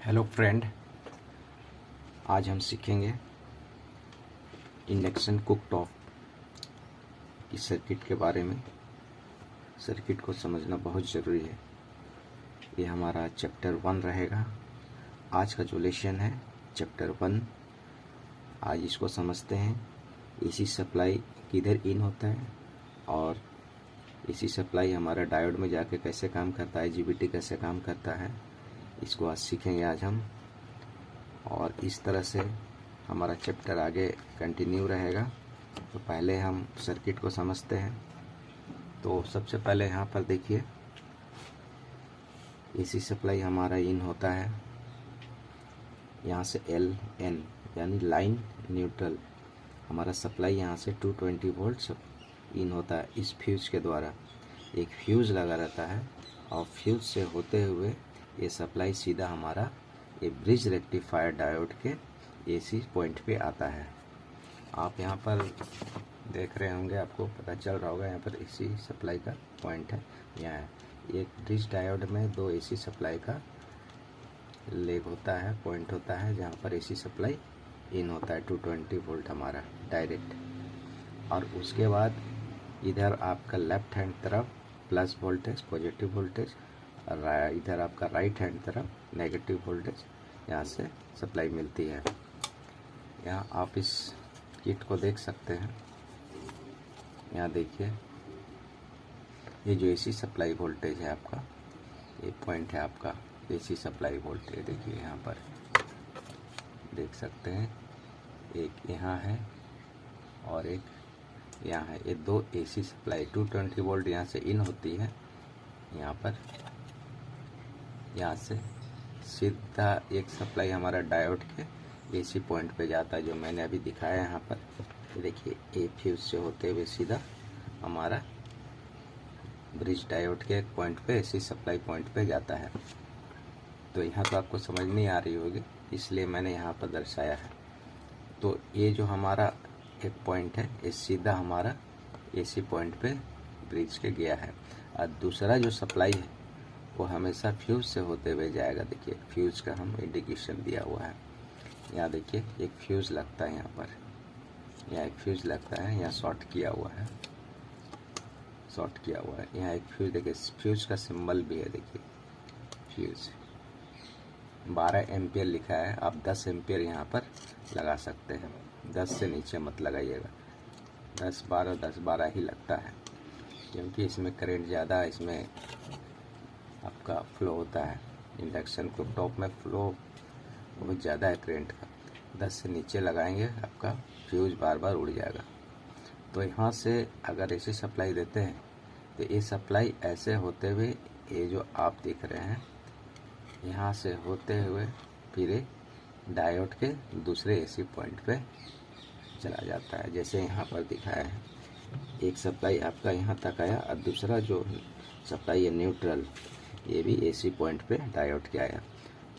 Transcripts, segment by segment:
Hello friend, आज हम सीखेंगे इंडक्शन कुकटॉप की सर्किट के बारे में। सर्किट को समझना बहुत ज़रूरी है। ये हमारा चैप्टर 1 रहेगा। आज का जो लेसन है चैप्टर 1। आज इसको समझते हैं। एसी सप्लाई किधर इन होता है और एसी सप्लाई हमारा डायोड में जाके कैसे काम करता है, जीबीटी कैसे काम करता है, इसको आज सीखेंगे आज हम। और इस तरह से हमारा चैप्टर आगे कंटिन्यू रहेगा। तो पहले हम सर्किट को समझते हैं। तो सबसे पहले यहाँ पर देखिए, एसी सप्लाई हमारा इन होता है यहाँ से LN यानी लाइन न्यूट्रल। हमारा सप्लाई यहाँ से 220 वोल्ट इन होता है। इस फ्यूज के द्वारा एक फ्यूज लगा रहता है और फ्यूज से होते हुए ये सप्लाई सीधा हमारा ये ब्रिज रेक्टिफायर डायोड के एसी पॉइंट पे आता है। आप यहाँ पर देख रहे होंगे, आपको पता चल रहा होगा, यहाँ पर एसी सप्लाई का पॉइंट है। यहाँ है एक ब्रिज डायोड में 2 एसी सप्लाई का लेग होता है, पॉइंट होता है, जहाँ पर एसी सप्लाई इन होता है 220 वोल्ट हमारा डायरेक्ट। और उसके बाद इधर आपका लेफ्ट हैंड तरफ प्लस वोल्टेज, पॉजिटिव वोल्टेज, और इधर आपका राइट हैंड तरफ नेगेटिव वोल्टेज, यहाँ से सप्लाई मिलती है। यहाँ आप इस किट को देख सकते हैं। यहाँ देखिए, ये जो एसी सप्लाई वोल्टेज है आपका, ये पॉइंट है आपका एसी सप्लाई वोल्टेज। देखिए यहाँ पर देख सकते हैं, एक यहाँ है और एक यहाँ है। ये 2 एसी सप्लाई 220 वोल्ट यहाँ से इन होती है। यहाँ पर यहाँ से सीधा एक सप्लाई हमारा डायोड के एसी पॉइंट पे जाता है, जो मैंने अभी दिखाया यहाँ पर। देखिए, ए फ्यूज से होते हुए सीधा हमारा ब्रिज डायोड के एक पॉइंट पे एसी सप्लाई पॉइंट पे जाता है। तो यहाँ तो आपको समझ नहीं आ रही होगी, इसलिए मैंने यहाँ पर दर्शाया है। तो ये जो हमारा एक पॉइंट है, ये सीधा हमारा एसी पॉइंट पे ब्रिज के गया है। और दूसरा जो सप्लाई है वो हमेशा फ्यूज से होते हुए जाएगा। देखिए, फ्यूज का हम इंडिकेशन दिया हुआ है। यहाँ देखिए, एक फ्यूज लगता है यहाँ पर, यहाँ एक फ्यूज लगता है, यहाँ शॉर्ट किया हुआ है, शॉर्ट किया हुआ है। यहाँ एक फ्यूज, देखिए फ्यूज का सिंबल भी है। देखिए फ्यूज 12 एम्पियर लिखा है। आप 10 एम्पियर यहाँ पर लगा सकते हैं। 10 से नीचे मत लगाइएगा। 10-12 ही लगता है, क्योंकि इसमें करंट ज़्यादा, इसमें आपका फ्लो होता है। इंडक्शन कुकटॉप में फ्लो बहुत ज़्यादा है करंट का। 10 से नीचे लगाएंगे, आपका फ्यूज बार बार उड़ जाएगा। तो यहाँ से अगर एसी सप्लाई देते हैं तो ये सप्लाई ऐसे होते हुए, ये जो आप देख रहे हैं, यहाँ से होते हुए फिर डायोड के दूसरे एसी पॉइंट पे चला जाता है। जैसे यहाँ पर दिखाया है, एक सप्लाई आपका यहाँ तक आया और दूसरा जो सप्लाई है न्यूट्रल, ये भी एसी पॉइंट पे डायोड के आया।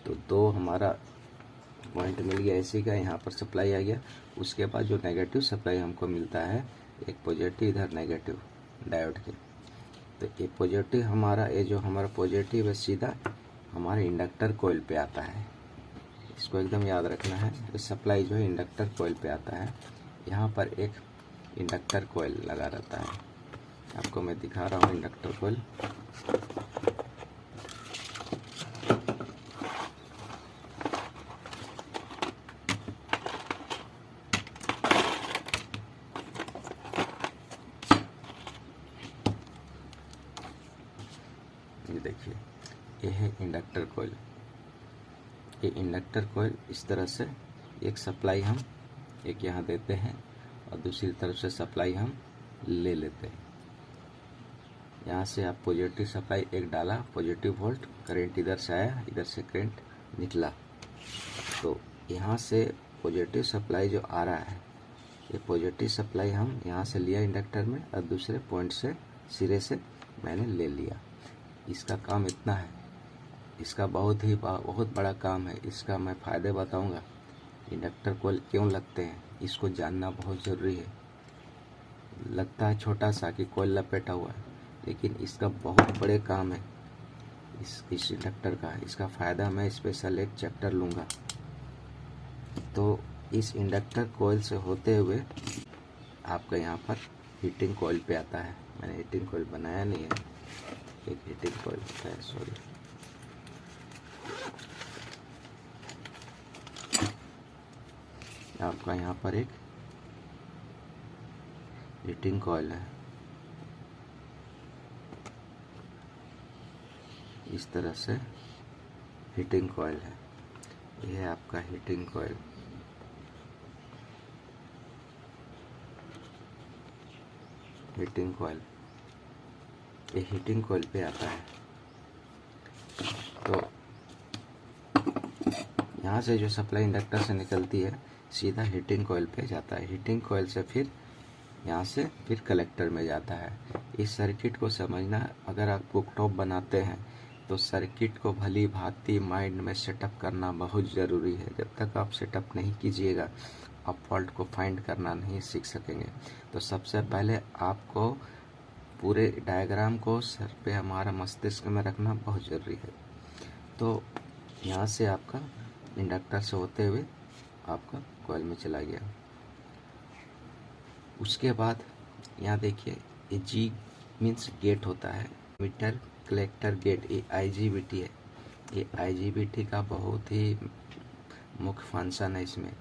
तो 2 हमारा पॉइंट मिल गया एसी का, यहाँ पर सप्लाई आ गया। उसके बाद जो नेगेटिव सप्लाई हमको मिलता है, एक पॉजिटिव इधर नेगेटिव डायोड के। तो ये पॉजिटिव हमारा, ये जो हमारा पॉजिटिव है सीधा हमारे इंडक्टर कॉइल पे आता है। इसको एकदम याद रखना है। ये सप्लाई जो है इंडक्टर कॉइल पे आता है। यहाँ पर एक इंडक्टर कॉइल लगा रहता है, आपको मैं दिखा रहा हूँ इंडक्टर कॉइल। ये देखिए, ये है इंडक्टर कॉइल। ये इंडक्टर कॉइल इस तरह से एक सप्लाई हम एक यहाँ देते हैं और दूसरी तरफ से सप्लाई हम ले लेते हैं। यहाँ से आप पॉजिटिव सप्लाई एक डाला, पॉजिटिव वोल्ट, करंट इधर से आया, इधर से करंट निकला। तो यहाँ से पॉजिटिव सप्लाई जो आ रहा है, ये पॉजिटिव सप्लाई हम यहाँ से लिया इंडक्टर में और दूसरे पॉइंट से सिरे से मैंने ले लिया। इसका काम इतना है, इसका बहुत बड़ा काम है। इसका मैं फ़ायदे बताऊंगा। इंडक्टर कॉइल क्यों लगते हैं, इसको जानना बहुत ज़रूरी है। लगता है छोटा सा कि कॉइल लपेटा हुआ है, लेकिन इसका बहुत बड़े काम है। इस इंडक्टर का। इसका फ़ायदा मैं स्पेशल एक चैप्टर लूँगा। तो इस इंडक्टर कॉइल से होते हुए आपका यहाँ पर हीटिंग कॉइल पे आता है। मैंने हीटिंग कॉइल बनाया नहीं है, एक हीटिंग कॉइल होता है, सॉरी। आपका यहाँ पर एक हीटिंग कॉइल है, इस तरह से हीटिंग कॉइल है। यह है आपका हीटिंग कॉइल। हीटिंग कॉइल, ये हीटिंग कॉइल पे आता है। तो यहाँ से जो सप्लाई इंडक्टर से निकलती है सीधा हीटिंग कॉइल पे जाता है। हीटिंग कॉइल से फिर यहाँ से फिर कलेक्टर में जाता है। इस सर्किट को समझना, अगर आप कुकटॉप बनाते हैं तो सर्किट को भली भांति माइंड में सेटअप करना बहुत ज़रूरी है। जब तक आप सेटअप नहीं कीजिएगा आप फॉल्ट को फाइंड करना नहीं सीख सकेंगे। तो सबसे पहले आपको पूरे डायग्राम को सर पे हमारा मस्तिष्क में रखना बहुत ज़रूरी है। तो यहाँ से आपका इंडक्टर से होते हुए आपका कॉइल में चला गया। उसके बाद यहाँ देखिए, ये जी मीन्स गेट होता है, मीटर कलेक्टर गेट। ये IGBT है। ये IGBT का बहुत ही मुख्य फंक्शन है, इसमें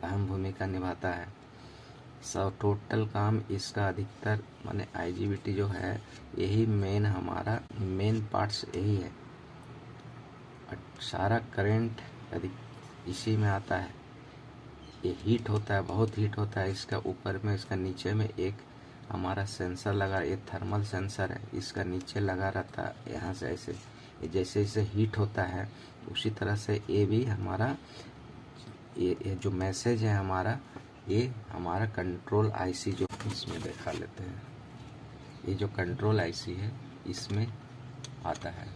अहम भूमिका निभाता है। टोटल काम इसका अधिकतर माने IGBT जो है यही मेन हमारा मेन पार्ट्स यही है। सारा करंट अधिक इसी में आता है। ये हीट होता है, बहुत हीट होता है। इसका ऊपर में, इसका नीचे में एक हमारा सेंसर लगा, ये थर्मल सेंसर है, इसका नीचे लगा रहता है। यहाँ से ऐसे जैसे जैसे हीट होता है उसी तरह से ये भी हमारा ये जो मैसेज है हमारा, ये हमारा कंट्रोल IC जो इसमें दिखा लेते हैं। ये जो कंट्रोल IC है इसमें आता है।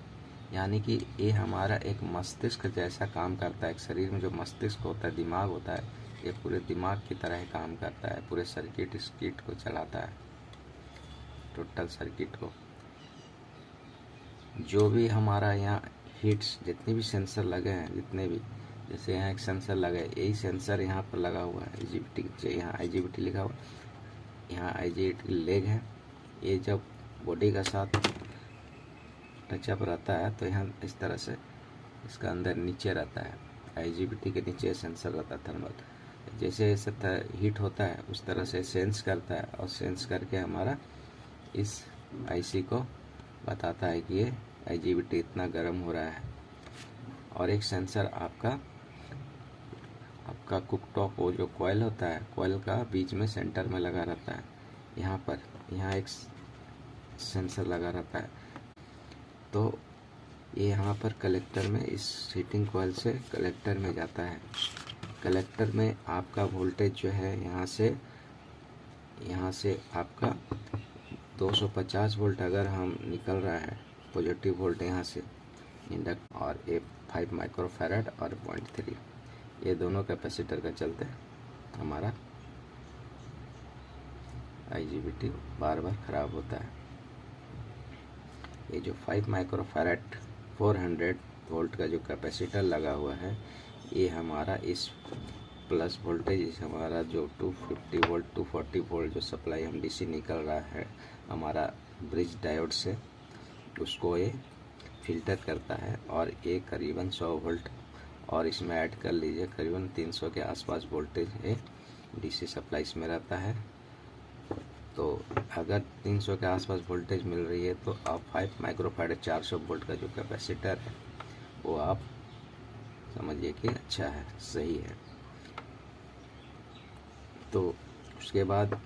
यानी कि ये हमारा एक मस्तिष्क जैसा काम करता है। एक शरीर में जो मस्तिष्क होता है, दिमाग होता है, ये पूरे दिमाग की तरह ही काम करता है। पूरे सर्किट को चलाता है, टोटल सर्किट को। जो भी हमारा यहाँ हीट्स, जितने भी सेंसर लगे हैं, जितने भी, जैसे यहाँ एक सेंसर लगा है, यही सेंसर यहाँ पर लगा हुआ है। IGBT, यहाँ IGBT लिखा हुआ, यहाँ IGBT लेग है। ये जब बॉडी का साथ टचअप रहता है तो यहाँ इस तरह से इसका अंदर नीचे रहता है। IGBT के नीचे सेंसर रहता है थर्मल। जैसे जैसे हीट होता है उस तरह से सेंस करता है, और सेंस करके हमारा इस IC को बताता है कि ये IGBT इतना गर्म हो रहा है। और एक सेंसर आपका कुकटॉप, वो जो कॉइल होता है, कॉइल का बीच में सेंटर में लगा रहता है। यहाँ पर यहाँ एक सेंसर लगा रहता है। तो ये यहाँ पर कलेक्टर में, इस हीटिंग कॉइल से कलेक्टर में जाता है। कलेक्टर में आपका वोल्टेज जो है यहाँ से आपका 250 वोल्ट अगर हम निकल रहा है, पॉजिटिव वोल्ट यहाँ से इंडक्ट, और ये 5 माइक्रोफैराड और 0.3, ये दोनों कैपेसिटर का चलते हमारा IGBT बार बार ख़राब होता है। ये जो 5 माइक्रोफैराड 400 वोल्ट का जो कैपेसिटर लगा हुआ है, ये हमारा इस प्लस वोल्टेज, हमारा जो 250 वोल्ट 240 वोल्ट जो सप्लाई हम DC निकल रहा है हमारा ब्रिज डायोड से, उसको ये फिल्टर करता है। और ये करीबन 100 वोल्ट और इसमें ऐड कर लीजिए, करीबन 300 के आसपास वोल्टेज ये DC सप्लाई इसमें रहता है। तो अगर 300 के आसपास वोल्टेज मिल रही है तो आप 5 माइक्रोफैराड 400 वोल्ट का जो कैपेसिटर है वो आप समझिए कि अच्छा है, सही है। तो उसके बाद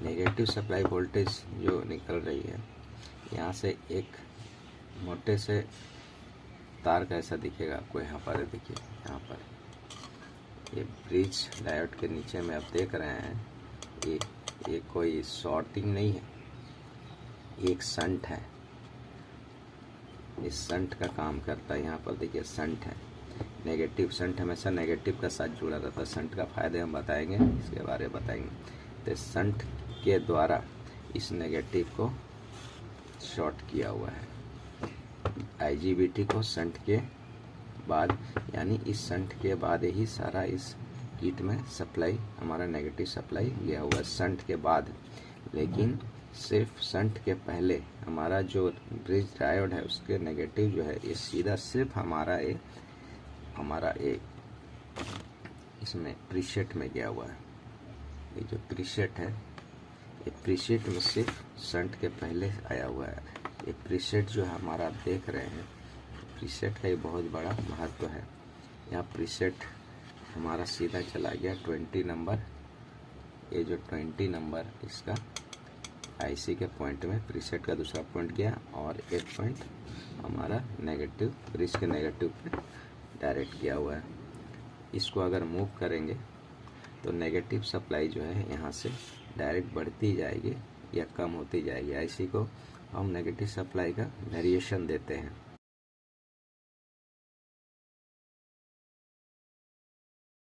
नेगेटिव सप्लाई वोल्टेज जो निकल रही है, यहाँ से एक मोटे से तार कैसा दिखेगा आपको, यहाँ पर देखिए, यहाँ पर ये ब्रिज डायोड के नीचे में आप देख रहे हैं, ये कोई शॉर्टिंग नहीं है, ये एक संट है। इस संट का काम करता है। यहाँ पर देखिए संट है, नेगेटिव संट हमेशा नेगेटिव का साथ जुड़ा रहता है। संट का फायदे हम बताएंगे, इसके बारे में बताएंगे। तो संट के द्वारा इस नेगेटिव को शॉर्ट किया हुआ है। IGBT को शंट के बाद, यानी इस शंट के बाद ही सारा इस किट में सप्लाई, हमारा नेगेटिव सप्लाई गया हुआ है शंट के बाद। लेकिन सिर्फ शंट के पहले हमारा जो ब्रिज डायोड है उसके नेगेटिव जो है ये सीधा सिर्फ हमारा एक इसमें प्रीसेट में गया हुआ है। ये जो प्रीसेट है, ये प्रीसेट में सिर्फ शंट के पहले आया हुआ है। ये प्रीसेट जो है हमारा आप देख रहे हैं, प्रीसेट का ये बहुत बड़ा महत्व है। यहाँ प्रीसेट हमारा सीधा चला गया 20 नंबर, ये जो 20 नंबर इसका IC के पॉइंट में प्रीसेट का दूसरा पॉइंट गया, और एक पॉइंट हमारा नेगेटिव, ब्रिज के नेगेटिव पे डायरेक्ट गया हुआ है। इसको अगर मूव करेंगे तो नेगेटिव सप्लाई जो है यहाँ से डायरेक्ट बढ़ती जाएगी या कम होती जाएगी। IC को हम नेगेटिव सप्लाई का वेरिएशन देते हैं।